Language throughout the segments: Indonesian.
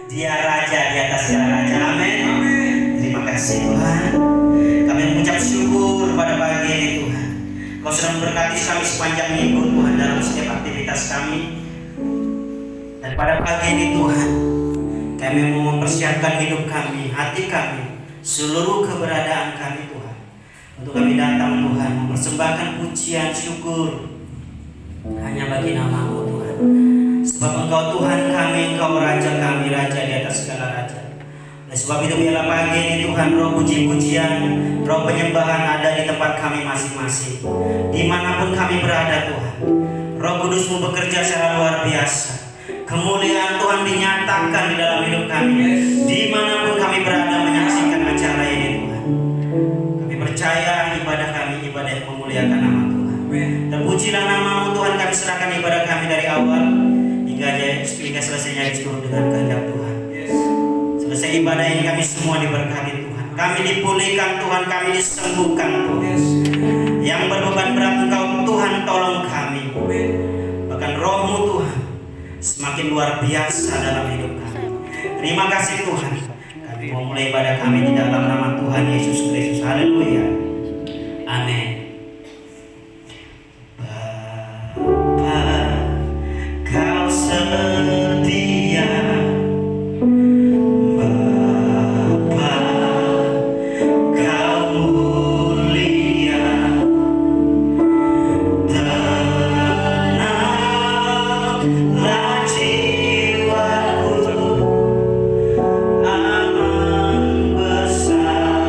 Dia Raja di atas segala raja. Amin. Terima kasih Tuhan. Kami mengucap syukur pada pagi ini Tuhan. Kau sudah memberkati kami sepanjang minggu Tuhan dalam setiap aktivitas kami. Dan pada pagi ini Tuhan, kami mau mempersiapkan hidup kami, hati kami, seluruh keberadaan kami Tuhan. Untuk kami datang Tuhan, mempersembahkan pujian syukur hanya bagi nama-Mu Tuhan. Sebab Engkau Tuhan kami, Engkau Raja kami, Raja di atas segala raja. Oleh sebab itu biarlah pagi ini Tuhan, roh puji-pujian, roh penyembahan ada di tempat kami masing-masing. Dimanapun kami berada Tuhan, Roh Kudus-Mu bekerja secara luar biasa. Kemuliaan Tuhan dinyatakan di dalam hidup kami. Dimanapun kami berada menyaksikan acara ini Tuhan, kami percaya ibadah kami ibadah yang memuliakan nama Tuhan. Terpujilah nama-Mu Tuhan. Kami serahkan ibadah kami dari awal hingga selesainya disebut dengan kehendak Tuhan. Selesai ibadah ini kami semua diberkati Tuhan. Kami dipulihkan Tuhan, kami disembuhkan Tuhan. Yang berbeban berat Engkau Tuhan tolong kami. Bahkan Roh-Mu Tuhan semakin luar biasa dalam hidup kami. Terima kasih Tuhan. Kami mau mulai ibadah kami di dalam nama Tuhan Yesus Kristus. Haleluya. Amin. Bapa, Kau setia. Bapa, Kau mulia. Tenanglah jiwaku, aman bersamamu.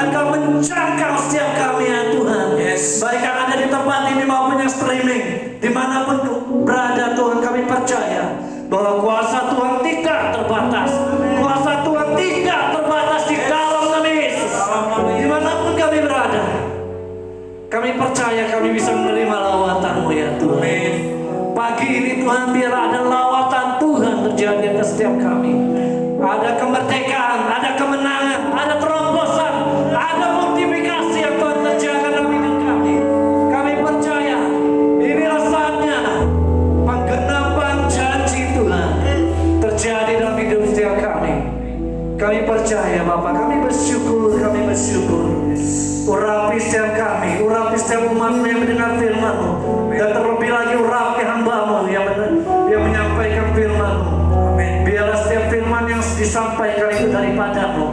Engkau menjangkau setiap kami ya Tuhan. Baik yang ada di tempat ini maupun yang streaming, dimanapun berada Tuhan, kami percaya bahwa kuasa Tuhan tidak terbatas. Kuasa Tuhan tidak terbatas di dalam nama Yesus. Dimanapun kami berada, kami percaya kami bisa menerima lawatan-Mu ya Tuhan. Pagi ini Tuhan, biar ada lawatan Tuhan terjadi atas setiap kami. Ada kemerdekaan, ada kemenangan, ada terobosan, ada multiplikasi yang Tuhan kerjakan dalam hidup kami. Kami percaya inilah saatnya penggenapan janji Tuhan terjadi dalam hidup setiap kami. Kami percaya Bapa, kami bersyukur, kami bersyukur. Urapi setiap kami, urapi setiap umat-Mu yang mendengar firman-Mu, dan terlebih lagi urapi hamba-Mu yang menyampaikan firman-Mu. Biarlah setiap firman yang disampaikan itu daripada-Mu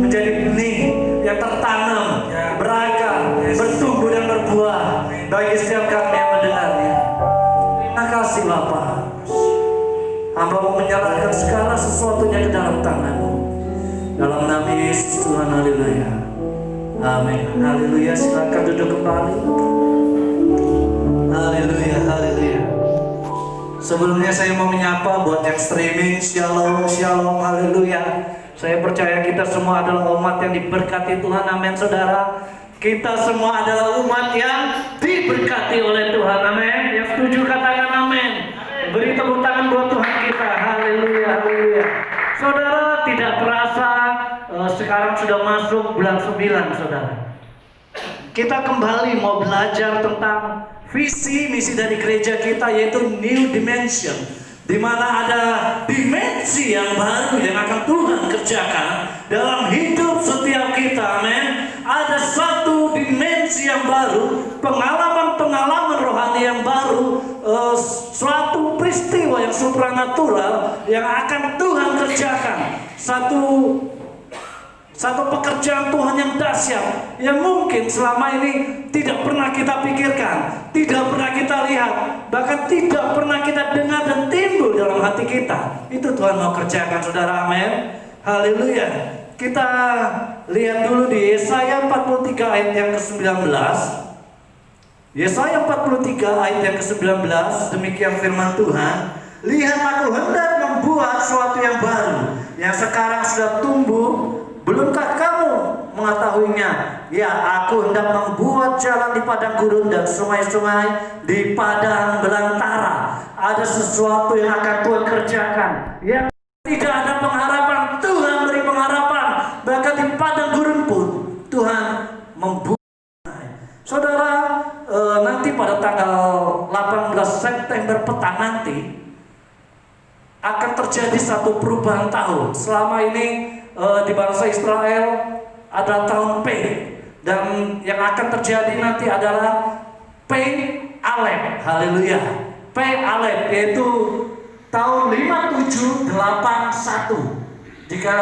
menjadi benih yang tertanam, berakar, bertumbuh dan berbuah bagi setiap kami yang mendengarnya. Terima kasih Bapa. Hamba-Mu menyerahkan segala sesuatunya ke dalam tangan-Mu. Dalam nama Yesus Tuhan, haleluya. Amin. Haleluya. Silakan duduk kembali. Haleluya, haleluya. Sebelumnya saya mau menyapa buat yang streaming, shalom, shalom, haleluya. Saya percaya kita semua adalah umat yang diberkati Tuhan, amin saudara. Kita semua adalah umat yang diberkati oleh Tuhan, amin. Yang setuju katakan amin. Beri tepuk tangan buat Tuhan kita, haleluya, haleluya. Saudara, tidak terasa sekarang sudah masuk bulan 9, saudara. Kita kembali mau belajar tentang visi misi dari gereja kita, yaitu New Dimension, di mana ada dimensi yang baru yang akan Tuhan kerjakan dalam hidup setiap kita, amin. Ada satu dimensi yang baru, pengalaman-pengalaman rohani yang baru, suatu peristiwa yang supranatural yang akan Tuhan kerjakan, satu pekerjaan Tuhan yang dahsyat yang mungkin selama ini tidak pernah kita pikirkan, tidak pernah kita lihat, bahkan tidak pernah kita dengar dan timbul dalam hati kita. Itu Tuhan mau kerjakan, saudara, amin. Haleluya. Kita lihat dulu di Yesaya 43 ayat yang ke-19. Yesaya 43 ayat yang ke-19, demikian firman Tuhan. Lihat, aku hendak membuat sesuatu yang baru, yang sekarang sudah tumbuh. Belumkah kamu mengetahuinya? Ya, aku hendak membuat jalan di padang gurun dan sungai-sungai di padang belantara. Ada sesuatu yang akan Tuhan kerjakan. Yang tidak ada pengharapan, Tuhan beri pengharapan. Bahkan di padang gurun pun Tuhan membuat. Saudara, nanti pada tanggal 18 September petang nanti akan terjadi satu perubahan tahun. Selama ini di bangsa Israel ada tahun P, dan yang akan terjadi nanti adalah P Alef, haleluya. P Alef yaitu tahun 5781. Jika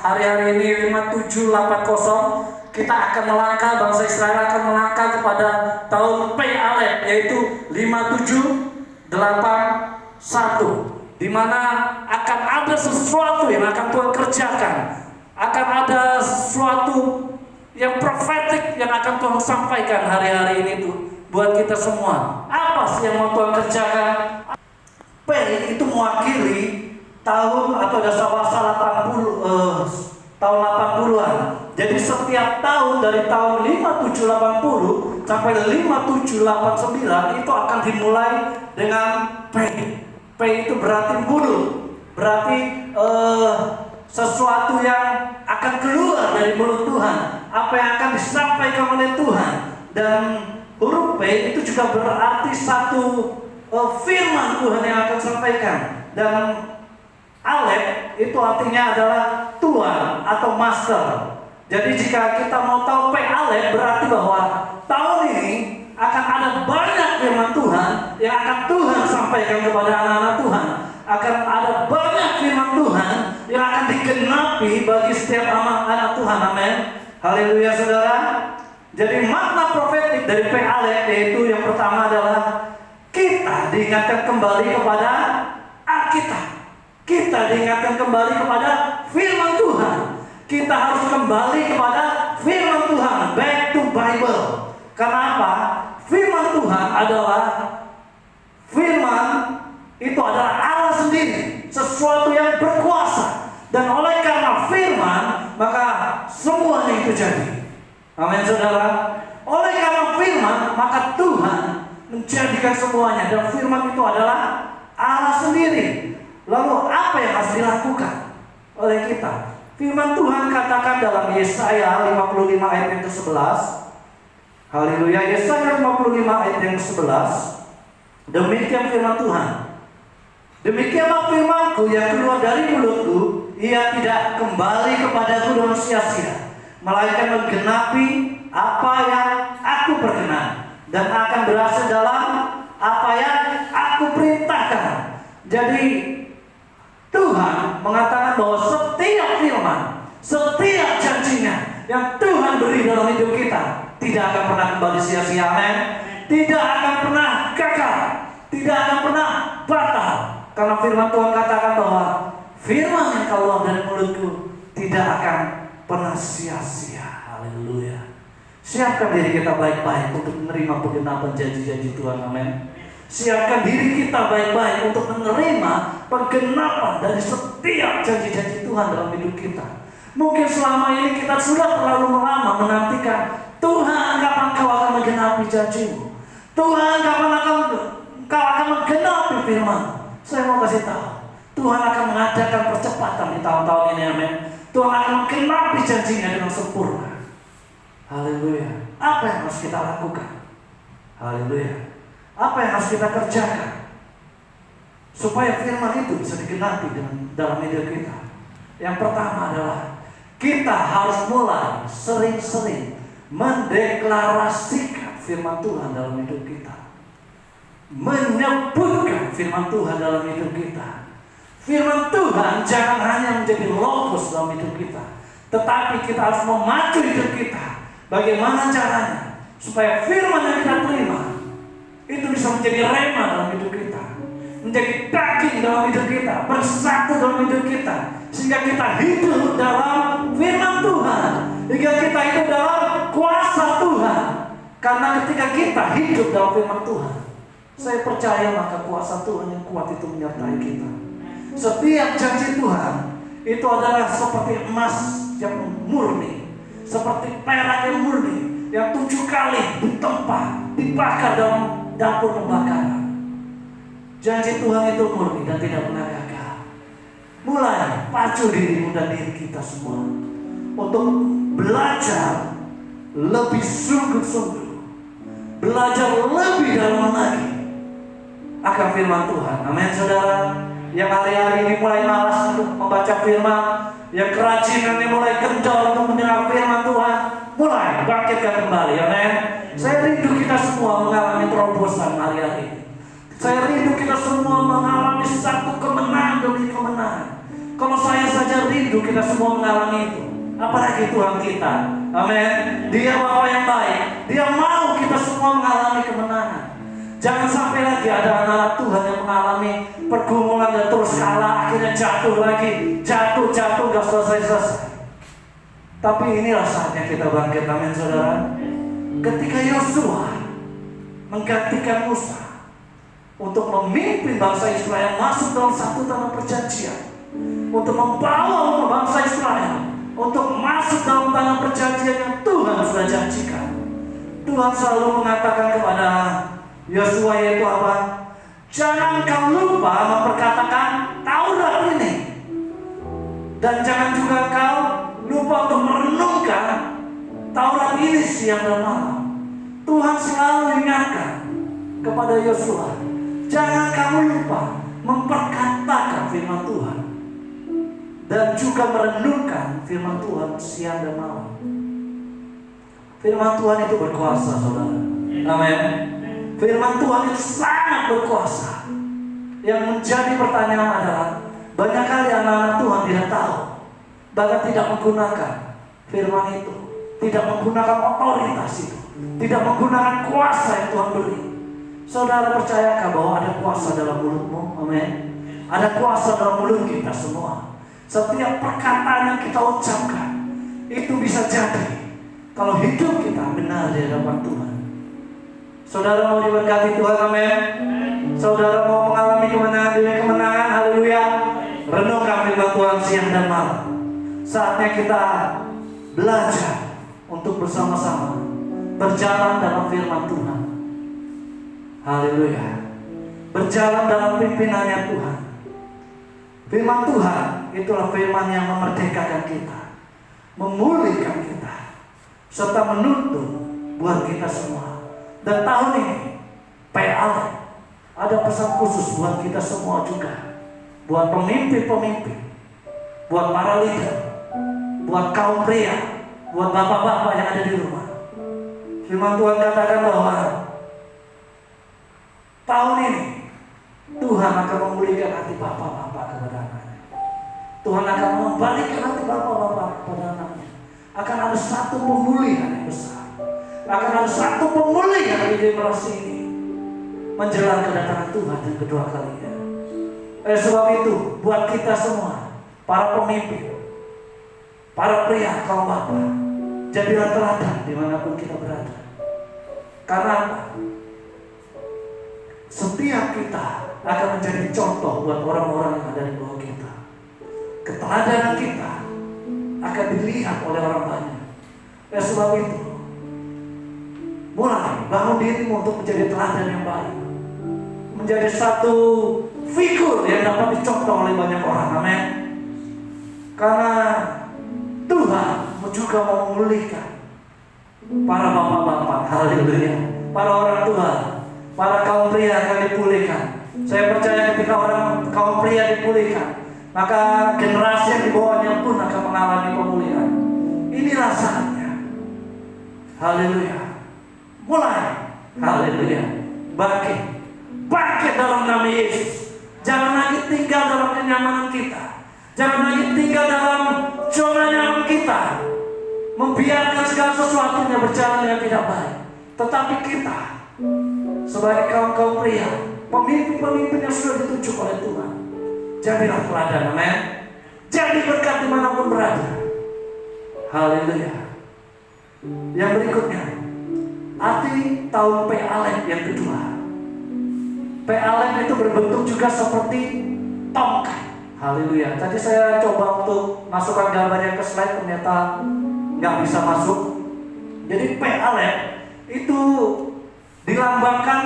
hari-hari ini 5780, kita akan melangkah, bangsa Israel akan melangkah kepada tahun P Alef yaitu 5781. Di mana akan ada sesuatu yang akan Tuhan kerjakan, akan ada sesuatu yang profetik yang akan Tuhan sampaikan hari-hari ini tuh buat kita semua. Apa sih yang mau Tuhan kerjakan? P itu mewakili tahun atau dasar-dasar 80-an. Jadi setiap tahun dari tahun 5780 sampai 5789 itu akan dimulai dengan P. P itu berarti mulut, berarti sesuatu yang akan keluar dari mulut Tuhan, apa yang akan disampaikan oleh Tuhan. Dan huruf P itu juga berarti satu firman Tuhan yang akan disampaikan. Dan Alef itu artinya adalah tuan atau master. Jadi jika kita mau tahu P Alef, berarti bahwa tahun ini akan ada banyak firman Tuhan yang akan Tuhan sampaikan kepada anak-anak Tuhan. Akan ada banyak firman Tuhan yang akan digenapi bagi setiap anak Tuhan, amin. Haleluya, saudara. Jadi makna profetik dari P Alef yaitu yang pertama adalah kita diingatkan kembali kepada Alkitab. Kita diingatkan kembali kepada firman Tuhan. Kita harus kembali kepada firman adalah firman itu adalah Allah sendiri, sesuatu yang berkuasa. Dan oleh karena firman, maka semuanya itu jadi. Amin saudara. Oleh karena firman, maka Tuhan menjadikan semuanya. Dan firman itu adalah Allah sendiri. Lalu apa yang harus dilakukan oleh kita? Firman Tuhan katakan dalam Yesaya 55 ayat yang ke-11. Haleluya, Yesaya 55 ayat yang ke-11. Demikian firman Tuhan. Demikianlah firman-Ku yang keluar dari mulutku, ia tidak kembali kepadaku dengan sia-sia, melainkan menggenapi apa yang aku berkenan, dan akan berhasil dalam apa yang aku perintahkan. Jadi Tuhan mengatakan bahwa setiap firman, setiap janjinya yang Tuhan beri dalam hidup kita tidak akan pernah kembali sia-sia. Amin. Tidak akan pernah gagal, tidak akan pernah batal. Karena firman Tuhan katakan bahwa firman yang keluar dari mulutku tidak akan pernah sia-sia. Haleluya. Siapkan diri kita baik-baik untuk menerima penggenapan janji-janji Tuhan. Amin. Siapkan diri kita baik-baik untuk menerima penggenapan dari setiap janji-janji Tuhan dalam hidup kita. Mungkin selama ini kita sudah terlalu lama menantikan, Tuhan kapan kau akan menggenapi janjimu? Tuhan kapan kau akan menggenapi firman? Saya mau kasih tahu, Tuhan akan mengadakan percepatan di tahun-tahun ini. Amin. Tuhan akan menggenapi janjinya dengan sempurna. Haleluya. Apa yang harus kita lakukan? Haleluya. Apa yang harus kita kerjakan supaya firman itu bisa digenapi dalam hidup kita? Yang pertama adalah kita harus mulai sering-sering mendeklarasikan firman Tuhan dalam hidup kita, menyebutkan firman Tuhan dalam hidup kita. Firman Tuhan jangan hanya menjadi logos dalam hidup kita, tetapi kita harus memacu hidup kita. Bagaimana caranya supaya firman yang kita terima itu bisa menjadi rema dalam hidup kita, menjadi daging dalam hidup kita, bersatu dalam hidup kita, sehingga kita hidup dalam firman Tuhan, hingga kita hidup dalam kuasa Tuhan. Karena ketika kita hidup dalam firman Tuhan, saya percaya maka kuasa Tuhan yang kuat itu menyertai kita. Setiap janji Tuhan itu adalah seperti emas yang murni, seperti perak yang murni, yang 7 kali ditempa, dibakar dalam dapur pembakaran. Janji Tuhan itu murni dan tidak pernah gagal. Mulai pacu dirimu dan diri kita semua untuk belajar lebih sungguh-sungguh, belajar lebih dalam lagi akan firman Tuhan. Amin saudara. Yang hari-hari ini mulai malas untuk membaca firman, yang kerajinan ini mulai kendor untuk mendengar firman Tuhan, mulai bangkitkan kembali. Amin. Saya rindu kita semua mengalami terobosan hari-hari ini. Saya rindu kita semua mengalami satu kemenangan demi kemenangan. Kalau saya saja rindu kita semua mengalami itu, apalagi Tuhan kita. Amin. Dia Bapa yang baik. Dia mau kita semua mengalami kemenangan. Jangan sampai lagi ada anak Tuhan yang mengalami pergumulan dan terus kalah, akhirnya jatuh lagi, jatuh gak selesai. Tapi inilah saatnya kita bangkit. Amin saudara. Ketika Yosua menggantikan Musa untuk memimpin bangsa Israel masuk dalam satu tanah perjanjian, untuk membawa bangsa Israel untuk masuk dalam tanah perjanjian yang Tuhan sudah janjikan, Tuhan selalu mengatakan kepada Yosua, yaitu apa? Jangan kau lupa memperkatakan Taurat ini, dan jangan juga kau lupa untuk merenungkan Taurat ini siang dan malam. Tuhan selalu ingatkan kepada Yosua, jangan kamu lupa memperkatakan firman Tuhan dan juga merenungkan firman Tuhan siang dan malam. Firman Tuhan itu berkuasa saudara. Amin. Firman Tuhan itu sangat berkuasa. Yang menjadi pertanyaan adalah, banyak kali anak-anak Tuhan tidak tahu, bahkan tidak menggunakan firman itu, tidak menggunakan otoritas itu, tidak menggunakan kuasa yang Tuhan beri. Saudara percayakah bahwa ada kuasa dalam mulutmu? Amin. Ada kuasa dalam mulut kita semua. Setiap perkataan yang kita ucapkan itu bisa jadi kalau hidup kita benar di hadapan Tuhan. Saudara mau diberkati Tuhan, amin. Saudara mau mengalami kemenangan demi kemenangan, haleluya. Renungkan firman Tuhan siang dan malam. Saatnya kita belajar untuk bersama-sama berjalan dalam firman Tuhan. Haleluya. Berjalan dalam pimpinannya Tuhan. Firman Tuhan itulah firman yang memerdekakan kita, memulihkan kita, serta menuntun buat kita semua. Dan tahun ini PAL ada pesan khusus buat kita semua juga, buat pemimpin-pemimpin, buat para leader, buat kaum pria, buat bapak-bapak yang ada di rumah. Firman Tuhan katakan bahwa tahun ini Tuhan akan memulihkan hati bapak-bapak kepada anaknya. Tuhan akan membalikkan hati bapak-bapak kepada anaknya. Akan ada satu pemulihan yang besar. Akan ada satu pemulihan di generasi ini menjelang kedatangan Tuhan yang kedua kalinya. Sebab itu buat kita semua, para pemimpin, para pria, kaum bapak, jadilah teladan dimanapun kita berada. Karena apa? Setiap kita akan menjadi contoh buat orang-orang yang ada di bawah kita. Keteladanan kita akan dilihat oleh orang banyak. Sebab itu, mulai bangun dirimu untuk menjadi teladan yang baik, menjadi satu figur yang dapat dicontoh oleh banyak orang. Amin. Karena Tuhan juga mau memulihkan para bapak-bapak, haleluya, para orang tua, para kaum pria akan dipulihkan. Saya percaya ketika orang kaum pria dipulihkan, maka generasi yang di bawahnya pun akan mengalami pemulihan. Inilah saatnya. Haleluya. Mulai, haleluya, bangkit dalam nama Yesus. Jangan lagi tinggal dalam kenyamanan kita. Jangan lagi tinggal dalam zona nyaman kita, membiarkan segala sesuatunya berjalan yang tidak baik. Tetapi kita sebagai kaum pria, pemimpin-pemimpin yang sudah ditunjuk oleh Tuhan, jadilah teladan, amin. Jadi berkat dimanapun berada. Haleluya. Yang berikutnya, arti tahun PALEM yang kedua. PALEM itu berbentuk juga seperti tongkat. Haleluya. Tadi saya coba untuk masukkan gambarnya ke slide, ternyata nggak bisa masuk. Jadi PALEM itu dilambangkan,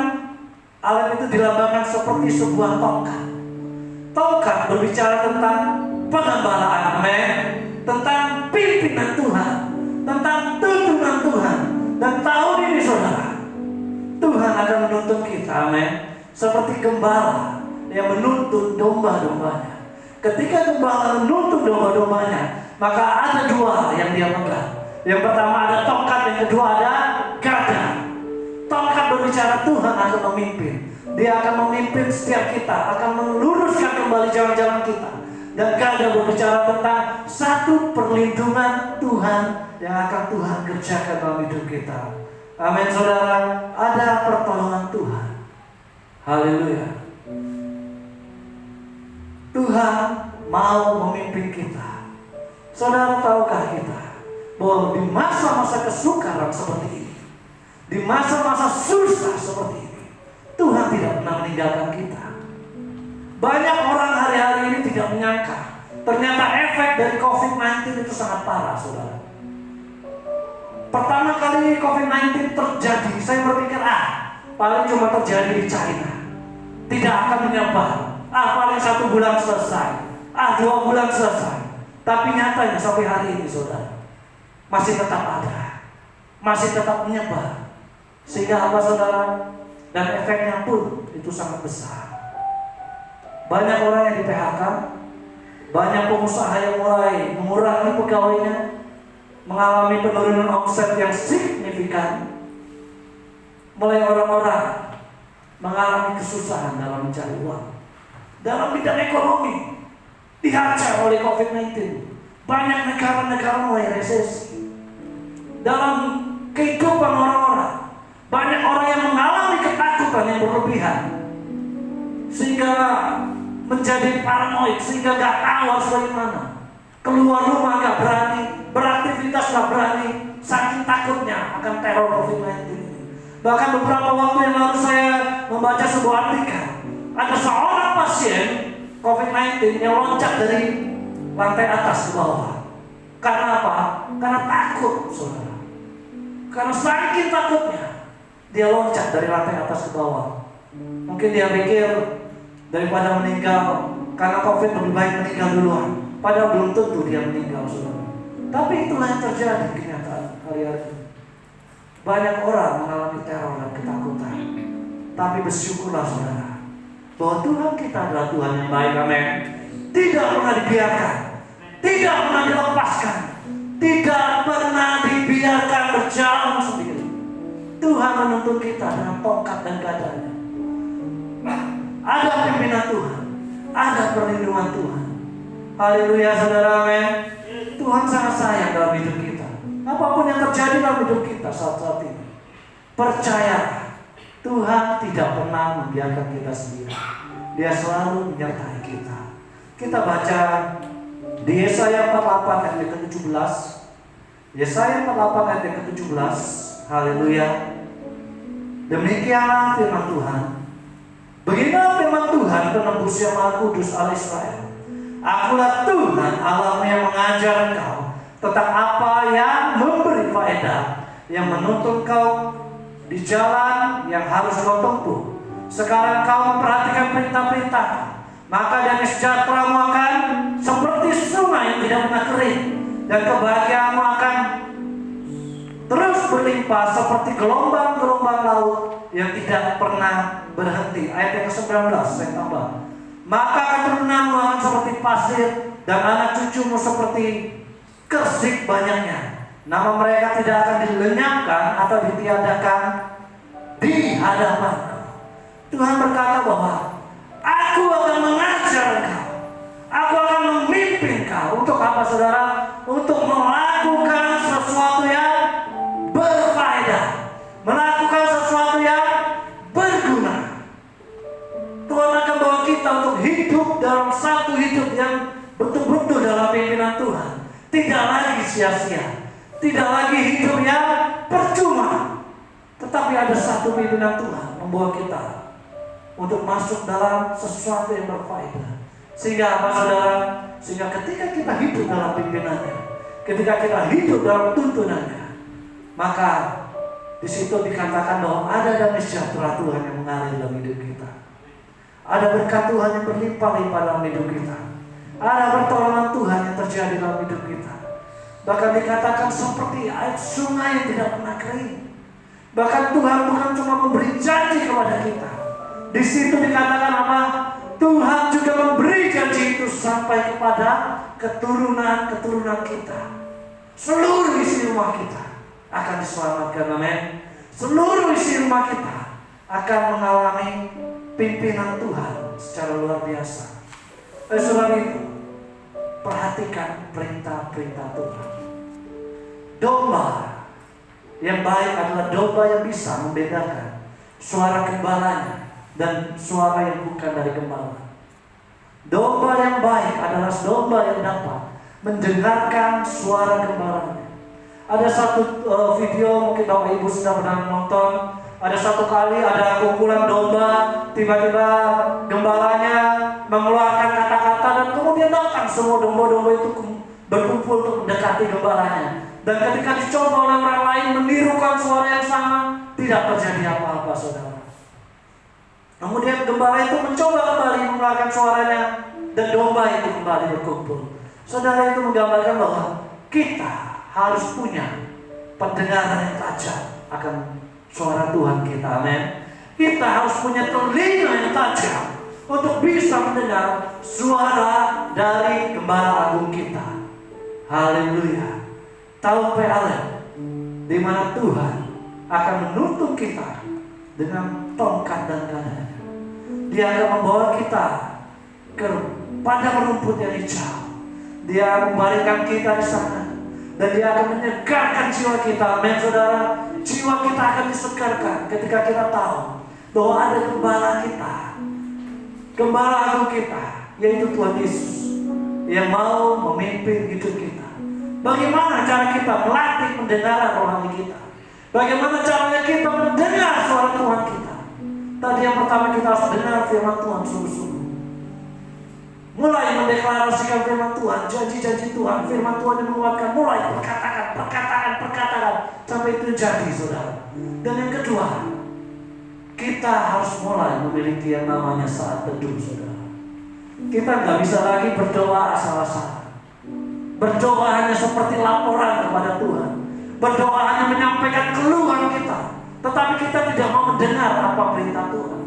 alam itu dilambangkan seperti sebuah tongkat. Tongkat berbicara tentang pengembalaan, amin. Tentang pimpinan Tuhan, tentang tuntunan Tuhan. Dan tahun ini saudara, Tuhan akan menuntun kita, amin. Seperti gembala yang menuntun domba-dombanya. Ketika gembala menuntun domba-dombanya, maka ada dua yang dia pegang. Yang pertama ada tongkat, yang kedua ada gada. Tongkat berbicara Tuhan akan memimpin. Dia akan memimpin setiap kita, akan meluruskan kembali jalan-jalan kita. Dan gada berbicara tentang satu perlindungan Tuhan yang akan Tuhan kerjakan dalam hidup kita. Amin saudara, ada pertolongan Tuhan. Haleluya. Tuhan mau memimpin kita. Saudara, tahukah kita bahwa di masa-masa kesukaran seperti ini, di masa-masa susah seperti ini, Tuhan tidak pernah meninggalkan kita. Banyak orang hari-hari ini tidak menyangka ternyata efek dari COVID-19 itu sangat parah, saudara. Pertama kali COVID-19 terjadi, saya berpikir paling cuma terjadi di China, tidak akan menyebar. Paling 1 bulan selesai, 2 bulan selesai. Tapi nyatanya sampai hari ini saudara, masih tetap ada, masih tetap menyebar. Sehingga apa saudara? Dan efeknya pun itu sangat besar. Banyak orang yang di PHK, banyak pengusaha yang mulai mengurangi pegawainya, mengalami penurunan omset yang signifikan. Mulai orang-orang mengalami kesusahan dalam mencari uang. Dalam bidang ekonomi dihajar oleh COVID-19. Banyak negara-negara mulai resesi. Dalam kehidupan orang-orang, banyak orang yang mengalami ketakutan yang berlebihan, sehingga menjadi paranoid, sehingga gak tahu harus bagaimana. Keluar rumah gak berani, beraktivitas gak berani, saking takutnya akan teror COVID-19 ini. Bahkan beberapa waktu yang lalu saya membaca sebuah artikel. Ada seorang pasien COVID-19 yang loncat dari lantai atas ke bawah. Karena apa? Karena takut, saudara. Karena saking takutnya, dia loncat dari lantai atas ke bawah. Mungkin dia pikir daripada meninggal karena COVID lebih baik meninggal duluan. Padahal belum tentu dia meninggal, saudara. Tapi itulah yang terjadi kenyataan hari-hari ini. Banyak orang mengalami teror dan ketakutan. Tapi bersyukurlah, saudara, bahwa Tuhan kita adalah Tuhan yang baik, amin. Tidak pernah dibiarkan, tidak pernah dilepaskan, tidak pernah dibiarkan berjalan sendiri. Tuhan menuntun kita dengan tongkat dan gadanya. Ada pimpinan Tuhan, ada perlindungan Tuhan. Haleluya, saudara, amin. Tuhan sangat sayang dalam hidup kita. Apapun yang terjadi dalam hidup kita saat-saat ini, percayalah, Tuhan tidak pernah membiarkan kita sendiri. Dia selalu menyertai kita. Kita baca di Yesaya 48 ayat ke-17. Yesaya 48 ayat ke-17. Haleluya. Demikianlah firman Tuhan. Beginilah firman Tuhan, penebus yang Maha Kudus Allah Israel. Akulah Tuhan Allahmu yang mengajar engkau tentang apa yang memberi faedah, yang menuntun kau di jalan yang harus kau tempuh. Sekarang kau memperhatikan perintah-perintah, maka damai sejahteramu akan seperti sungai yang tidak pernah kering, dan kebahagiaanmu akan terus berlimpah seperti gelombang-gelombang laut yang tidak pernah berhenti. Ayat yang ke-19 saya tambah. Maka keturunanmu akan seperti pasir, dan anak cucumu seperti kersik banyaknya. Nama mereka tidak akan dilenyapkan atau ditiadakan di hadapanku. Tuhan berkata bahwa aku akan mengajar engkau, aku akan memimpin kau. Untuk apa, saudara? Untuk melakukan sesuatu yang berfaedah, melakukan sesuatu yang berguna. Tuhan akan bawa kita untuk hidup dalam satu hidup yang betul-betul dalam pimpinan Tuhan. Tidak lagi sia-sia, tidak lagi hidup yang percuma. Tetapi ada satu pimpinan Tuhan membawa kita untuk masuk dalam sesuatu yang berfaedah. Sehingga apa, saudara? Sehingga ketika kita hidup dalam pimpinannya, ketika kita hidup dalam tuntunannya, maka di situ dikatakan bahwa ada damai sejahtera Tuhan yang mengalir dalam hidup kita. Ada berkat Tuhan yang berlimpah-limpah dalam hidup kita. Ada pertolongan Tuhan yang terjadi dalam hidup kita. Bahkan dikatakan seperti air sungai yang tidak pernah kering. Bahkan Tuhan bukan cuma memberi janji kepada kita. Di situ dikatakan apa? Tuhan juga memberi janji itu sampai kepada keturunan-keturunan kita. Seluruh isi rumah kita akan diselamatkan, amin. Seluruh isi rumah kita akan mengalami pimpinan Tuhan secara luar biasa. Oleh sebab itu, perhatikan perintah-perintah Tuhan. Domba yang baik adalah domba yang bisa membedakan suara gembalanya dan suara yang bukan dari gembala. Domba yang baik adalah domba yang dapat mendengarkan suara gembalanya. Ada satu video, mungkin Bapak Ibu sudah pernah nonton. Ada satu kali ada kumpulan domba, tiba-tiba gembalanya mengeluarkan kata-kata, dan kemudian datang semua domba-domba itu berkumpul untuk mendekati gembalanya. Dan ketika dicoba oleh orang lain menirukan suara yang sama, tidak terjadi apa-apa, saudara. Kemudian gembala itu mencoba kembali mengeluarkan suaranya, dan domba itu kembali berkumpul. Saudara, itu menggambarkan bahwa kita harus punya pendengaran yang tajam akan suara Tuhan kita, amin. Kita harus punya telinga yang tajam untuk bisa mendengar suara dari Gembala Agung kita. Haleluya. Taupe Allah, di mana Tuhan akan menuntun kita dengan tongkat dan gadanya. Dia akan membawa kita ke padang rumput yang hijau. Dia membaringkan kita di sana, dan dia akan menyegarkan jiwa kita, amin, saudara. Jiwa kita akan disegarkan ketika kita tahu bahwa ada gembala kita, Gembala Agung kita, yaitu Tuhan Yesus, yang mau memimpin hidup kita. Bagaimana cara kita melatih pendengaran rohani kita? Bagaimana caranya kita mendengar suara Tuhan kita? Tadi yang pertama kita harus dengar firman Tuhan sungguh-sungguh. Mulai mendeklarasikan firman Tuhan, janji-janji Tuhan, firman Tuhan yang menguatkan. Mulai perkataan sampai itu jadi, saudara. Dan yang kedua, kita harus mulai memiliki yang namanya saat teduh, saudara. Kita nggak bisa lagi berdoa asal-asalan. Berdoa hanya seperti laporan kepada Tuhan. Berdoa hanya menyampaikan keluhan kita, tetapi kita tidak mau mendengar apa perintah Tuhan.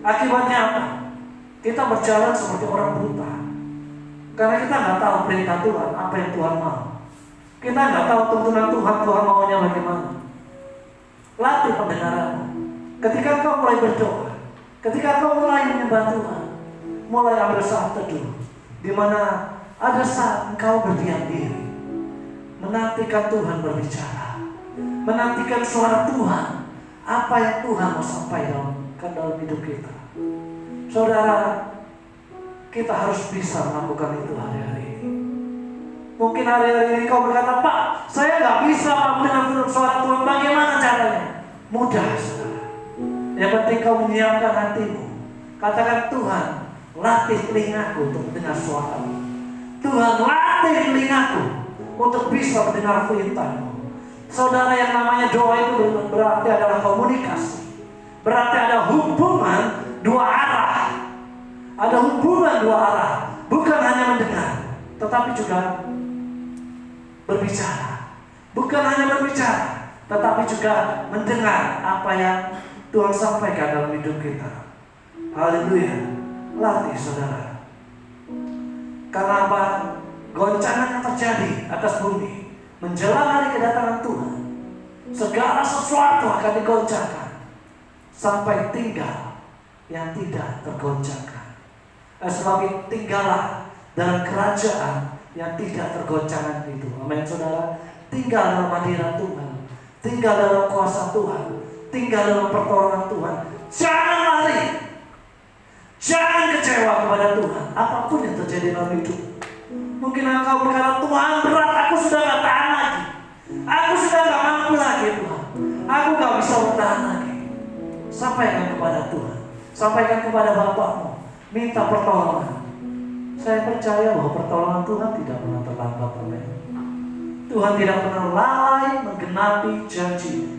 Akibatnya apa? Kita berjalan seperti orang buta. Karena kita nggak tahu perintah Tuhan, apa yang Tuhan mau. Kita nggak tahu tuntunan Tuhan, Tuhan maunya bagaimana. Latih pendengaranmu. Ketika kau mulai berdoa, ketika kau mulai menyembah Tuhan, mulai ambil saat teduh, di mana ada saat engkau berdiam diri, menantikan Tuhan berbicara, menantikan suara Tuhan, apa yang Tuhan mau sampaikan dalam hidup kita. Saudara, kita harus bisa melakukan itu hari-hari ini. Mungkin hari-hari ini kau berkata, Pak, saya nggak bisa mendengar suara Tuhan. Bagaimana caranya? Mudah, saudara. Yang penting kau menyiapkan hatimu. Katakan, Tuhan, latih telingaku untuk mendengar suara-Mu. Tuhan, latih telingaku untuk bisa mendengar firman-Mu. Saudara, yang namanya doa itu berarti adalah komunikasi. Berarti ada hubungan dua arah. Ada hubungan dua arah. Bukan hanya mendengar, tetapi juga berbicara. Bukan hanya berbicara, tetapi juga mendengar apa yang Tuhan sampaikan dalam hidup kita. Haleluya. Latih, saudara. Karena apa? Goncangan yang terjadi atas bumi menjelang hari kedatangan Tuhan, segala sesuatu akan digoncangkan sampai tinggal yang tidak tergoncangkan. Sebab tinggallah dalam kerajaan yang tidak tergoncangkan itu. Amin, saudara. Tinggal dalam hadirat Tuhan, tinggal dalam kuasa Tuhan, tinggal dalam pertolongan Tuhan. Jangan lari, jangan kecewa kepada Tuhan apapun yang terjadi dalam hidup. Mungkin engkau berkata, Tuhan berat, aku sudah gak tahan lagi, aku sudah gak mampu lagi Tuhan, aku gak bisa bertahan lagi. Sampaikan kepada Tuhan, sampaikan kepada Bapakmu, minta pertolongan. Saya percaya bahwa pertolongan Tuhan tidak pernah terlambat. Amin. Tuhan tidak pernah lalai menggenapi janji.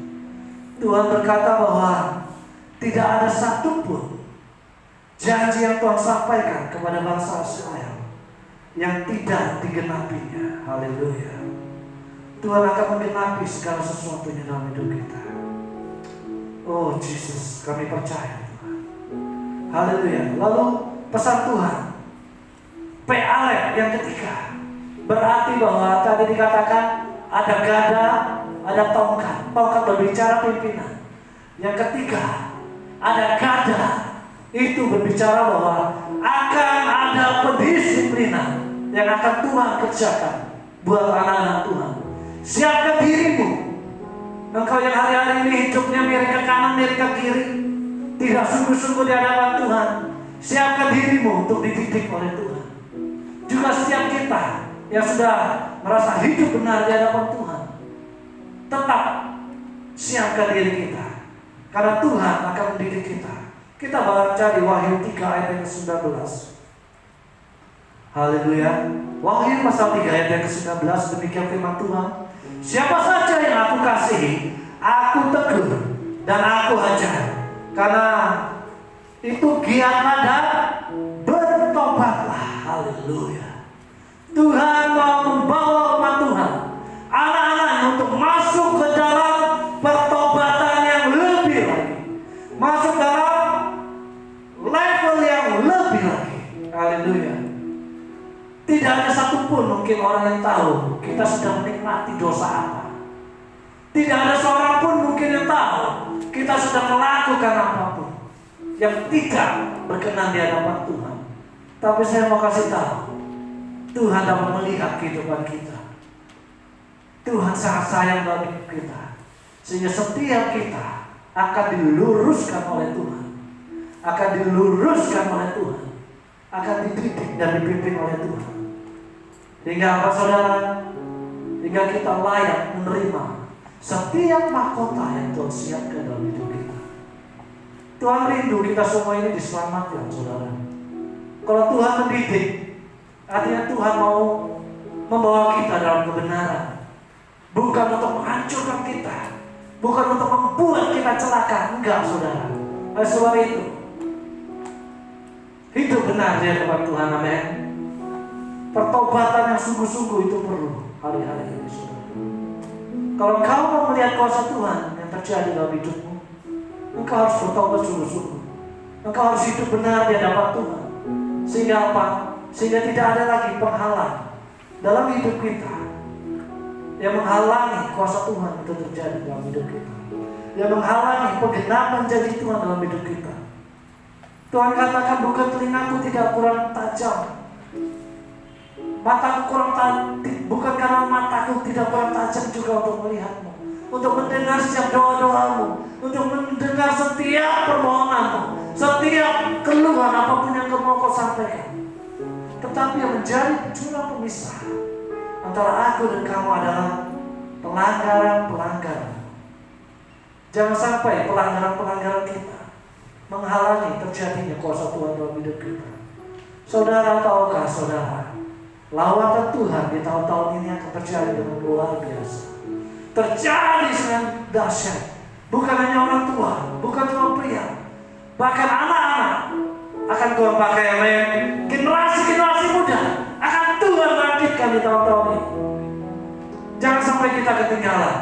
Tuhan berkata bahwa tidak ada satupun janji yang Tuhan sampaikan kepada bangsa Israel yang tidak digenapinya. Haleluya. Tuhan akan menggenapi segala sesuatunya dalam hidup kita. Oh Yesus, kami percaya Tuhan. Haleluya. Lalu pesan Tuhan, P-Alef yang ketiga, berarti bahwa tadi dikatakan ada gada, ada tongkat. Tongkat berbicara pimpinan. Yang ketiga, ada gada. Itu berbicara bahwa akan ada pendisiplinan yang akan Tuhan kerjakan buat anak-anak Tuhan. Siapkan dirimu. Engkau yang hari-hari ini hidupnya miring ke kanan, miring ke kiri, tidak sungguh-sungguh di hadapan Tuhan. Siapkan dirimu untuk dididik oleh Tuhan. Juga setiap kita yang sudah merasa hidup benar di hadapan Tuhan, tetap siapkan diri kita, karena Tuhan akan mendidik kita. Kita baca di Wahyu 3 ayat yang ke-19. Haleluya. Wahyu pasal 3 ayat yang ke-19, demikian firman Tuhan. Siapa saja yang aku kasihi, aku tegur dan aku ajar. Karena itu giatlah dan bertobatlah. Haleluya. Tuhan mau membawa umat Tuhan, anak-anaknya, untuk masuk ke dalam pertobatan yang lebih lagi, masuk dalam level yang lebih lagi. Haleluya. Tidak ada satupun mungkin orang yang tahu kita sedang menikmati dosa apa. Tidak ada seorang pun mungkin yang tahu kita sedang melakukan apapun yang tidak berkenan di hadapan Tuhan. Tapi saya mau kasih tahu, Tuhan dapat melihat kehidupan kita. Tuhan sangat sayang dalam hidup kita, sehingga setiap kita akan diluruskan oleh Tuhan, akan diluruskan oleh Tuhan, akan dididik dan dipimpin oleh Tuhan. Hingga apa, saudara? Hingga kita layak menerima setiap mahkota yang Tuhan siapkan dalam hidup kita. Tuhan rindu kita semua ini diselamatkan, saudara. Kalau Tuhan mendidik, artinya Tuhan mau membawa kita dalam kebenaran, bukan untuk menghancurkan kita, bukan untuk membuat kita celaka. Enggak, saudara. Oleh sebab itu, hidup benar di hadapan Tuhan, amin. Pertobatan yang sungguh-sungguh itu perlu hari-hari ini, saudara. Kalau engkau mau melihat kuasa Tuhan yang terjadi dalam hidupmu, engkau harus bertobat sungguh-sungguh. Engkau harus hidup benar di hadapan Tuhan. Sehingga apa? Sehingga tidak ada lagi penghalang dalam hidup kita yang menghalangi kuasa Tuhan itu terjadi dalam hidup kita, yang menghalangi penggenapan janji Tuhan dalam hidup kita. Tuhan katakan, bukan telingaku tidak kurang tajam, mataku kurang tajam, bukan karena mataku tidak kurang tajam juga untuk melihatmu, untuk mendengar setiap doa-doamu, untuk mendengar setiap permohonanmu, setiap keluhan apapun yang mau kau sampaikan. Tetapi yang menjadi jurang pemisah antara aku dan kamu adalah pelanggaran-pelanggaran. Jangan sampai pelanggaran-pelanggaran kita menghalangi terjadinya kuasa Tuhan dalam hidup kita. Saudara, tahukah saudara, lawatan Tuhan di tahun-tahun ini akan terjadi dengan luar biasa. Terjadi dengan dahsyat. Bukan hanya orang tua, bukan cuma pria, bahkan anak-anak akan Tuhan pakai, amin. Generasi-generasi muda akan Tuhan bangkitkan di tahun-tahun ini. Jangan sampai kita ketinggalan.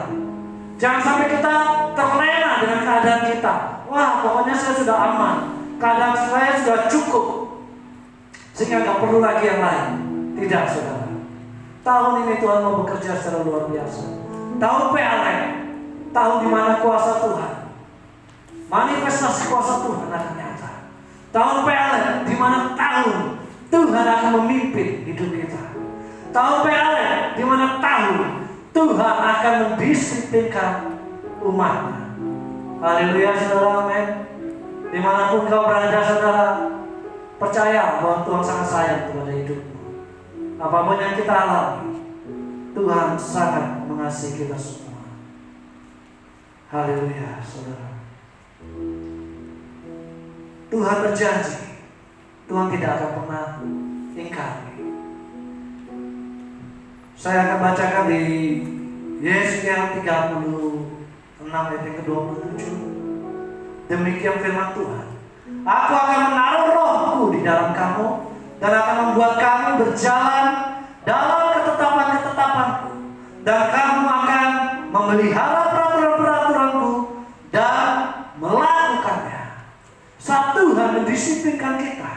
Jangan sampai kita terlena dengan keadaan kita. Wah, pokoknya saya sudah aman, keadaan saya sudah cukup, sehingga gak perlu lagi yang lain. Tidak, saudara. Tahun ini Tuhan mau bekerja secara luar biasa. Tahun PLN, tahun dimana kuasa Tuhan, manifestasi kuasa Tuhan akan nyata. Tahun PLN, dimana tahun Tuhan akan memimpin hidup kita. Tahun PLN, dimana tahun Tuhan akan mendisiplinkan umatnya. Haleluya, saudara, amin. Dimanapun kau berada, saudara, percaya bahwa Tuhan sangat sayang kepada hidupmu. Apapun yang kita alami, Tuhan sangat mengasihi kita semua. Haleluya, saudara. Tuhan berjanji, Tuhan tidak akan pernah ingkar. Saya akan bacakan di Yesaya 36 ayat yang ke-27. Demikian firman Tuhan. Aku akan menaruh rohku di dalam kamu dan akan membuat kamu berjalan dalam ketetapan-ketetapanku, dan kamu akan memelihara peraturan-peraturanku dan melakukannya. Saat Tuhan mendisiplinkan kita,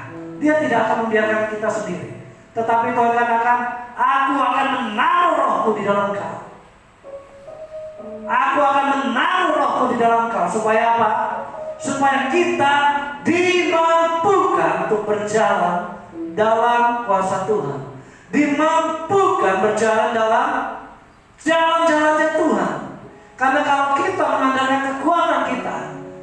Dia tidak akan membiarkan kita sendiri. Tetapi Tuhan katakan, aku akan menaruh rohku di dalam kau. Aku akan menaruh rohku di dalam kau. Supaya apa? Supaya kita dimampukan untuk berjalan dalam kuasa Tuhan, dimampukan berjalan dalam jalan-jalannya Tuhan. Karena kalau kita mengandalkan kekuatan kita,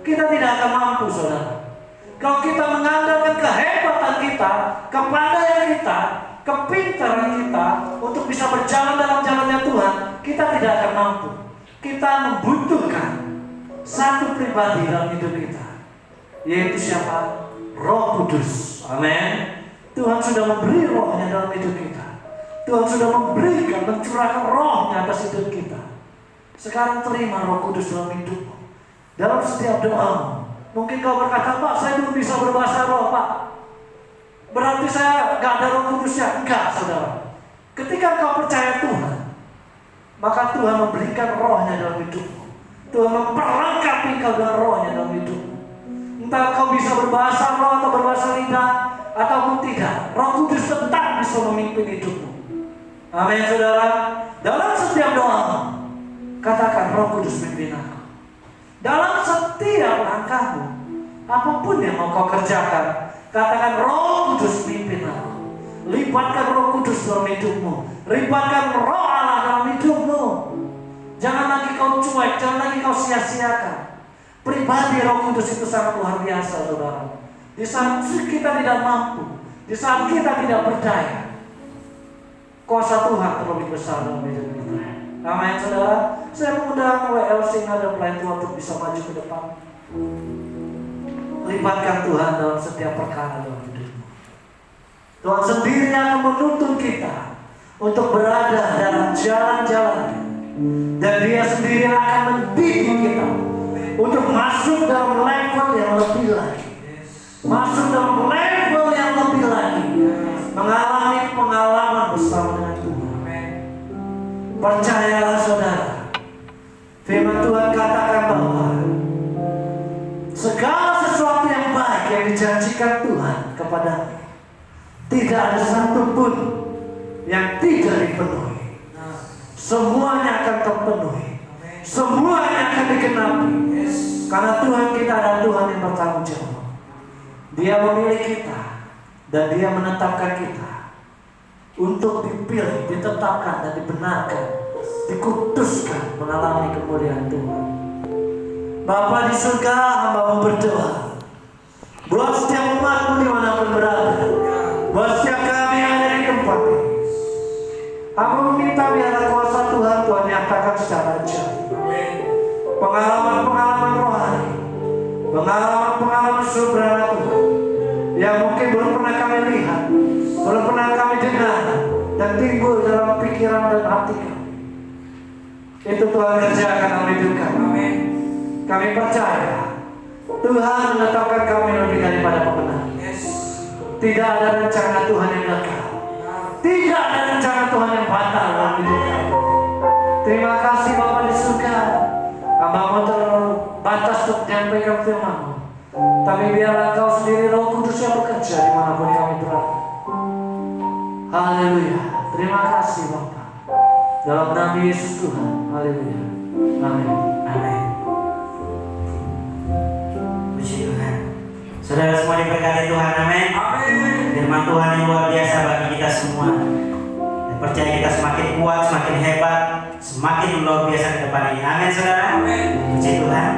kita tidak akan mampu, saudara. Kalau kita mengandalkan kehebatan kita, kepandaian kita, kepintaran kita untuk bisa berjalan dalam jalannya Tuhan, kita tidak akan mampu. Kita membutuhkan satu pribadi dalam hidup kita, yaitu siapa? Roh Kudus. Amin. Tuhan sudah memberi rohnya dalam hidup kita. Tuhan sudah memberikan, mencurahkan rohnya atas hidup kita. Sekarang terima Roh Kudus dalam hidupmu, dalam setiap doamu. Mungkin kau berkata, Pak, saya belum bisa berbahasa roh, Pak. Berarti saya gak ada Roh Kudusnya. Enggak, saudara. Ketika kau percaya Tuhan, maka Tuhan memberikan rohnya dalam hidupmu. Tuhan memperlengkapi kau dengan rohnya dalam hidupmu. Entah kau bisa berbahasa roh atau berbahasa lidah ataupun tidak, Roh Kudus tetap bisa memimpin hidupmu. Amin, saudara. Dalam setiap doamu, katakan, Roh Kudus pimpin aku. Dalam setiap langkahmu, apapun yang mau kau kerjakan, katakan, Roh Kudus pimpin aku. Libatkan Roh Kudus dalam hidupmu. Libatkan Roh Allah dalam hidupmu. Jangan lagi kau cuek, jangan lagi kau sia-siakan. Pribadi Roh Kudus itu sangat luar biasa, saudara. Di saat kita tidak mampu, di saat kita tidak berdaya, kuasa Tuhan terlebih besar dalam hidup kita. Amin saudara. Saya mengundang WLC dan pelayan Tuhan untuk bisa maju ke depan. Libatkan Tuhan dalam setiap perkara dalam hidupmu. Tuhan sendiri akan menuntun kita untuk berada dalam jalan-jalan, dan Dia sendiri akan mendidik kita untuk masuk dalam level yang lebih lagi, masuk dalam level yang lebih lagi, mengalami pengalaman bersama dengan Tuhan. Percayalah saudara, firman Tuhan katakan bahwa segala sesuatu yang baik yang dijanjikan Tuhan kepadamu, tidak ada satupun yang tidak dipenuhi. Semuanya akan terpenuhi, semuanya akan digenapi, karena Tuhan kita adalah Tuhan yang bertanggung jawab. Dia memilih kita dan Dia menetapkan kita untuk dipilih, ditetapkan dan dibenarkan, dikuduskan mengalami kemuliaan Tuhan. Bapa di surga, hamba-Mu berdoa buat setiap umat-Mu dimanapun berada, buat setiap kami yang ada di tempat ini. Hamba meminta biarlah kuasa Tuhan nyatakan secara jauh. Pengalaman-pengalaman rohani, pengalaman-pengalaman supranatural yang mungkin belum pernah kami lihat, belum pernah kami dengar, dan timbul dalam pikiran dan hati kami. Itu Tuhan kerjakan dalam hidup kami. Kami percaya Tuhan menetapkan kami lebih daripada pemenang. Tidak ada rencana Tuhan yang gagal, tidak ada rencana Tuhan yang batal dalam hidup kami. Terima kasih Bapa di surga. Hamba-Mu terbatas untuk menyampaikan firman-Mu, tapi biarlah Kau sendiri Roh Kudus yang bekerja dimanapun kami berada. Haleluya. Terima kasih Bapa, dalam nama Yesus Tuhan. Haleluya. Amin. Amin. Puji Tuhan. Saudara semua diberkati Tuhan. Amin. Firman Tuhan yang luar biasa bagi kita semua. Dan percaya kita semakin kuat, semakin hebat, semakin luar biasa ke depan ini. Amin saudara. Puji Tuhan.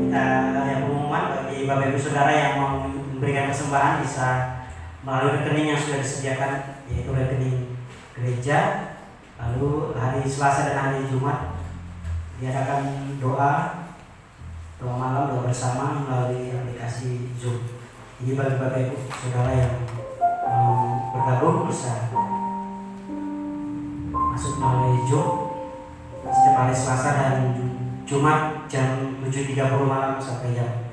Kita ada pengumuman bagi Bapak Ibu Saudara yang mau memberikan persembahan, bisa melalui rekening yang sudah disediakan, yaitu rekening gereja. Lalu hari Selasa dan hari Jumat diadakan doa malam, doa bersama melalui aplikasi Zoom. Ini bagi Bapak Ibu Saudara yang mau bergabung bisa masuk melalui Zoom setiap hari Selasa dan Jumat jam 7.30 malam sampai jam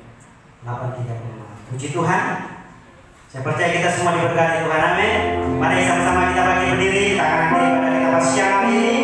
8.30 malam. Puji Tuhan. Saya percaya kita semua diberkati Tuhan. Amin. Mari sama-sama kita bangkit berdiri, tangan kiri pada kita pas siang hari ini.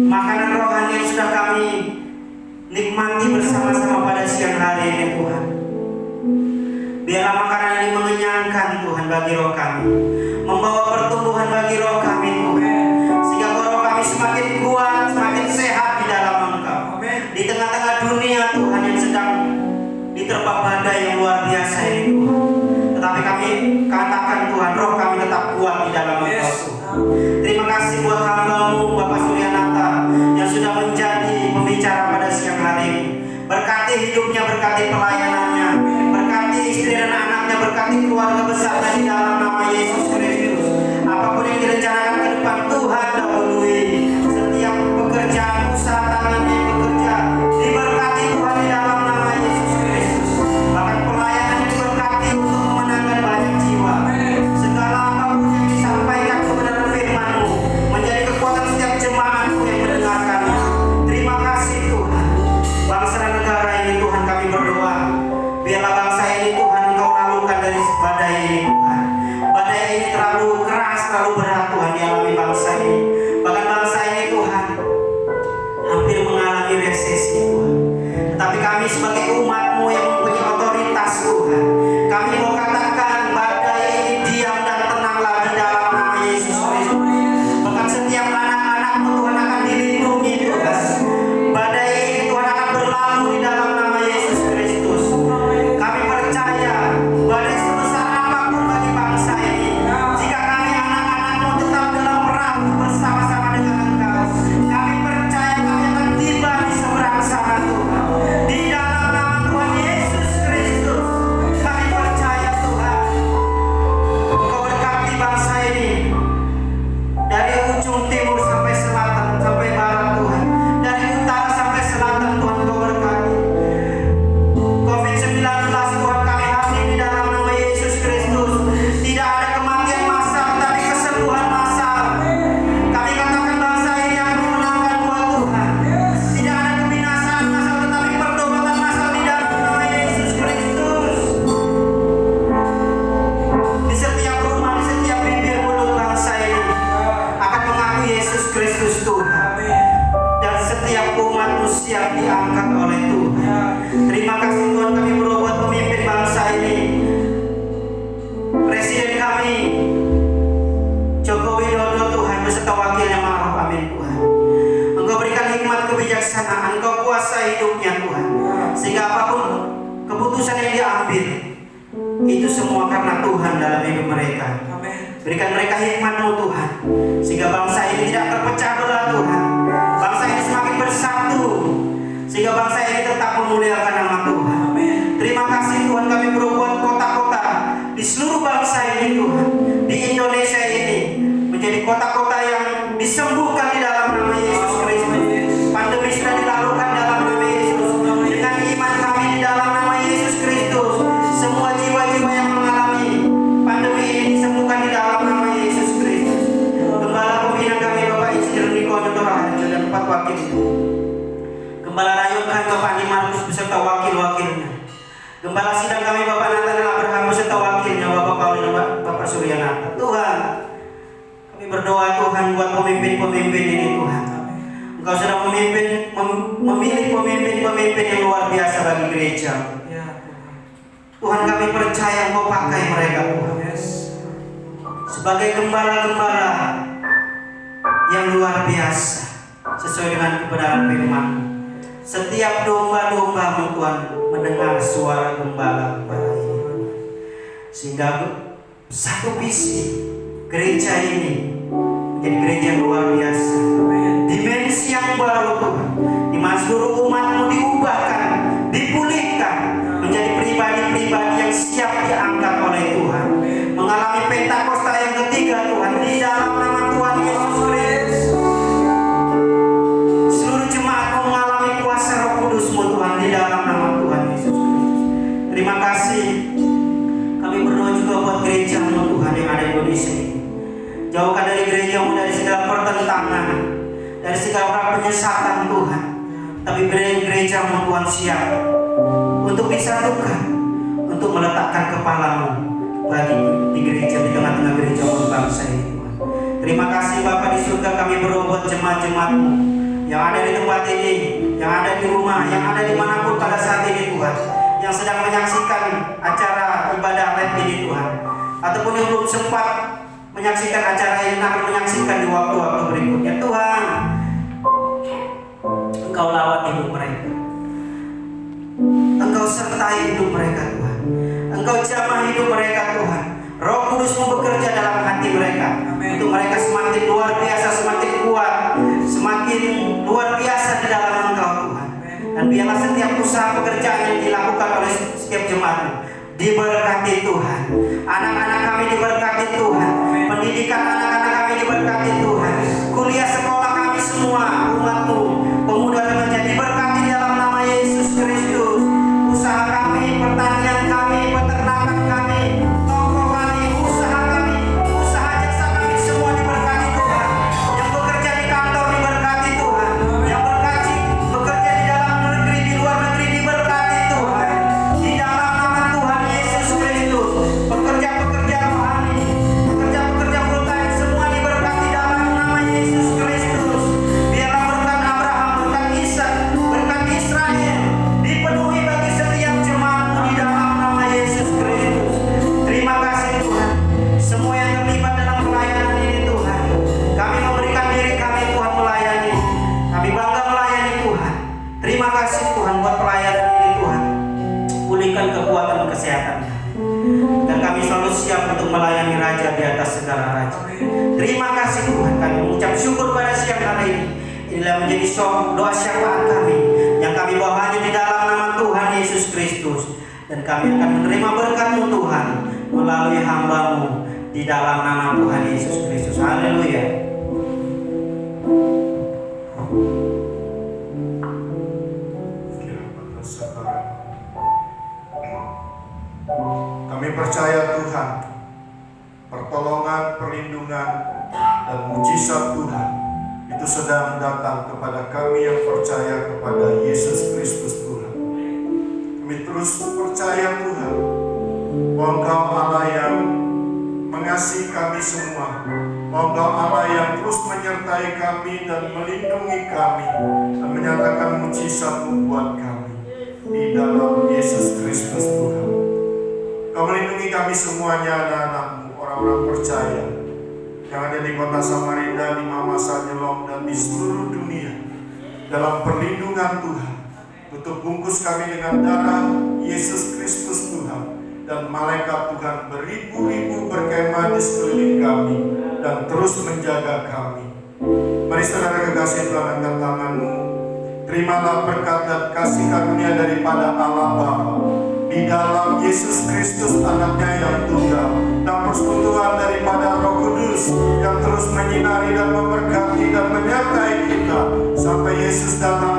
makanan rohani yang sudah kami nikmati bersama-sama pada siang hari ini Tuhan. Biarlah makanan ini mengenyangkan Tuhan bagi roh kami, membawa pertumbuhan bagi roh kami Tuhan, sehingga roh kami semakin kuat, semakin sehat di dalam Engkau. Di tengah-tengah dunia Tuhan yang sedang diterpa badai yang luar biasa ini Tuhan, tetapi kami katakan Tuhan, roh kami tetap kuat di dalam Engkau Tuhan. Terima kasih buat hamba-Mu Bapak Suryanata yang sudah menjadi pembicara pada siang hari ini. Berkati hidupnya, berkati pelayanannya, berkati istri dan anaknya, berkati keluarga besarnya di dalam nama Yesus Kristus. Apapun yang direncanakan ke depan Tuhan dahului. Setiap pekerjaan usaha tangannya yang bekerja diberkati Tuhan di dalam nama Yesus Kristus. Bahkan pelayanan diberkati untuk memenangkan banyak jiwa. Segala apapun yang disampaikan kebenaran firman-Mu menjadi kekuatan setiap jemaat-Mu yang mendengarkannya. Terima kasih Tuhan. Bangsa dan negara ini Tuhan kami berdoa, biarlah bangsa ini Tuhan Engkau lalukan dari badai ini Tuhan. Badai ini terlalu keras, terlalu berat Tuhan dialami bangsa ini. Bahkan bangsa ini Tuhan hampir mengalami resesi Tuhan. Tetapi kami sebagai umat-Mu yang mempunyai otoritas Tuhan, kami mau katakan badai ini diam dan tenanglah di dalam nama Yesus Kristus. Bahkan setiap anak-anak-Mu Tuhan akan dilindungi Tuhan. Badai ini Tuhan akan berlalu di dalam nama Yesus Kristus. Kami percaya badai sebesar apapun bagi bangsa ini, jika kami anak-anak-Mu tetap dalam perahu bersama-sama dengan Engkau, kami percaya kami akan tiba di seberang sana Tuhan. Di dalam nama Tuhan Yesus Kristus, kami percaya Tuhan, Engkau berkati bangsa ini dari ujung timur sampai selatan sampai barat Tuhan, dari utara sampai selatan Tuhan Engkau berkati. COVID-19 Tuhan kami hadir di dalam nama Yesus Kristus. Tidak ada kematian massal, tapi kesembuhan massal. Kami katakan bangsa ini akan memenangkan buat Tuhan. Tidak ada kebinasaan massal, tetapi pertobatan massal di dalam nama Yesus Kristus. Di setiap rumah, di setiap bibir mulut bangsa ini akan mengaku Yesus Kristus Tuhan. Dan setiap umat-Mu siap diangkat oleh Tuhan. Terima kasih Tuhan, kami berdoa buat pemimpin bangsa ini, Presiden kami Joko Widodo Tuhan, beserta wakilnya Ma'ruf Amin Tuhan. Engkau berikan hikmat kebijaksanaan, Engkau kuasai hidupnya Tuhan, sehingga apapun keputusan yang diambil itu semua karena Tuhan dalam hidup mereka. Berikan mereka hikmat-Mu Tuhan, sehingga bangsa ini tidak terpecah belah Tuhan. Bangsa ini semakin bersatu, sehingga bangsa ini tetap memuliakan nama Tuhan. Terima kasih Tuhan, kami berbuat kota-kota di seluruh bangsa ini Tuhan, di Indonesia ini menjadi kota-kota yang disembuhkan di dalam nama Yesus Kristus. Pandemi sudah dilalukan dalam nama Yesus. Dengan iman kami di dalam nama Yesus Kristus, semua jiwa-jiwa yang mengalami pandemi ini disembuhkan di dalam nama Yesus Kristus. Gembala pembina kami Bapak Insinyur Niko Nutoraharjo dan 4 wakil, Gembala Rayunkan Bapak Andi Markus beserta wakil-wakilnya, Gembala sidang kami Bapak Nathanael Abraham beserta wakilnya Bapak Paulina Bapak Suryanata. Tuhan, kami berdoa Tuhan buat pemimpin-pemimpin ini Tuhan. Engkau sudah memilih pemimpin-pemimpin yang luar biasa bagi gereja. Tuhan, kami percaya Engkau pakai mereka Tuhan sebagai gembala-gembala yang luar biasa sesuai dengan kebenaran firman. Setiap domba-domba-Mu Tuhan mendengar suara gembala-gembala ini, sehingga satu visi gereja ini menjadi gereja yang luar biasa, dimensi yang baru Tuhan, di mana seluruh umat-Mu diubahkan, dipulihkan menjadi pribadi-pribadi yang siap diangkat oleh Tuhan, mengalami Pentakosta yang ketiga Tuhan, di dalam nama Tuhan Yesus Kristus. Seluruh jemaat-Mu mengalami kuasa Roh Kudus-Mu Tuhan, di dalam nama Tuhan Yesus Kristus. Terima kasih. Kami berdoa juga buat gereja-Mu Tuhan yang ada di Indonesia ini. Jauhkan dari gereja-Mu dari segala pertentangan, dari segala penyesatan Tuhan. Tapi gereja-Mu Tuhan siap untuk disatukan, untuk meletakkan kepala-Mu bagi di gereja, di tengah-tengah gereja bangsa ini Tuhan. Terima kasih Bapa di surga, kami berdoa buat jemaat-jemaat-Mu yang ada di tempat ini, yang ada di rumah, yang ada dimanapun pada saat ini Tuhan, yang sedang menyaksikan acara ibadah live ini Tuhan, ataupun yang belum sempat menyaksikan acara ini akan menyaksikan di waktu-waktu berikutnya. Tuhan, Engkau lawat hidup mereka, Engkau sertai hidup mereka Tuhan, Engkau jamah hidup mereka Tuhan. Roh Kudus-Mu bekerja dalam hati mereka, untuk mereka semakin luar biasa, semakin kuat, semakin luar biasa di dalam Engkau Tuhan. Dan biarlah setiap usaha pekerjaan yang dilakukan oleh setiap jemaat diberkati Tuhan. Anak-anak kami diberkati Tuhan, pendidikan anak-anak kami diberkati Tuhan, kuliah sekolah kami semua, umat-Mu, pemuda remaja diberkati dalam nama Yesus Kristus. Usaha kami, pertanian kami, peternakan kami, toko kami, usaha kami, usaha jasa kami semua diberkati Tuhan. Yang bekerja di kantor diberkati Tuhan, yang bekerja di dalam negeri, di luar negeri diberkati Tuhan. Di dalam nama Tuhan Yesus Kristus, pekerja-pekerja rohani, pekerja-pekerja full time semua diberkati dalam nama Yesus Kristus. Biarlah berkat Abraham, berkat Ishak, berkat Israel dipenuhi bagi setiap jemaat-Mu di dalam nama Yesus Kristus. Terima kasih Tuhan, semua yang terlibat dalam pelayanan ini Tuhan, kami memberikan diri kami Tuhan melayani, kami bangga melayani Tuhan. Terima kasih Tuhan buat pelayanan ini Tuhan, pulihkan kekuatan kesehatan kami, dan kami selalu siap untuk melayani Raja di atas segala raja. Terima kasih Tuhan, kami mengucap syukur pada siang hari ini. Inilah menjadi doa syafaat kami yang kami bawa hanya di dalam nama Tuhan Yesus Kristus, dan kami akan menerima berkat-Mu Tuhan melalui hamba-Mu di dalam nama Tuhan Yesus Kristus. Haleluya. Kami percaya Tuhan, pertolongan, perlindungan, dan mujizat Tuhan itu sedang datang kepada kami yang percaya kepada Yesus Kristus Tuhan. Kami terus percaya Tuhan bahwa Engkau Allah yang mengasihi kami semua, bahwa Engkau Allah yang terus menyertai kami dan melindungi kami dan menyatakan mujizat-Mu buat kami di dalam Yesus Kristus Tuhan. Kau melindungi kami semuanya, anak-anak-Mu, orang-orang percaya yang ada di kota Samarinda, di Mamasa, Nyelom, dan di seluruh dunia. Dalam perlindungan Tuhan, tutup bungkus kami dengan darah Yesus Kristus Tuhan, dan malaikat Tuhan beribu-ribu berkemah di sekeliling kami dan terus menjaga kami. Mari saudara kekasih Tuhan, angkat tangan-Mu. Terimalah berkat dan kasih karunia daripada Allah Bapa di dalam Yesus Kristus anaknya yang tunggal, dan persekutuan daripada Roh Kudus yang terus menyinari dan memberkati dan menyertai kita sampai Yesus datang